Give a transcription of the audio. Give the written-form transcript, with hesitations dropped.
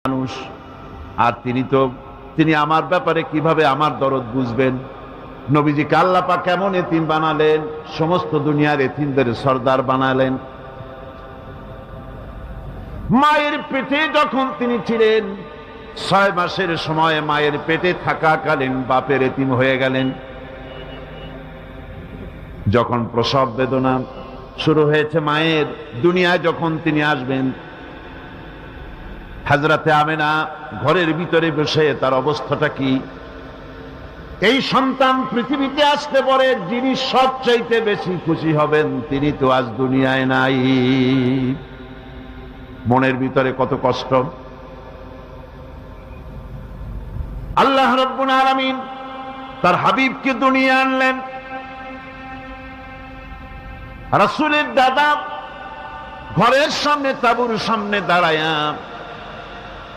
মানুষ, আর তিনি আমার ব্যাপারে কিভাবে আমার দরদ বুঝবেন। নবীজিকে আল্লাহ পাক কেমন এতিম বানালেন, সমস্ত দুনিয়ার এতিমদের সর্দার বানালেন। মায়ের পেটে যখন তিনি ছিলেন 6 মাসের সময় মায়ের পেটে থাকাকালীন বাপের এতিম হয়ে গেলেন। যখন প্রসব বেদনা শুরু হয়েছে মায়ের, দুনিয়ায় যখন তিনি আসবেন, হযরতে আমেনা ঘরের ভিতরে বসে তার অবস্থাটা কি? এই সন্তান পৃথিবীতে আসতে পরে যিনি সবচাইতে বেশি খুশি হবেন তিনি তো আজ দুনিয়ায় নাই। মনের ভিতরে কত কষ্ট। আল্লাহ রাব্বুল আলামিন তার হাবিবকে দুনিয়া আনলেন। রাসূলের দাদা ঘরের সামনে তাঁবুর সামনে দাঁড়ায়া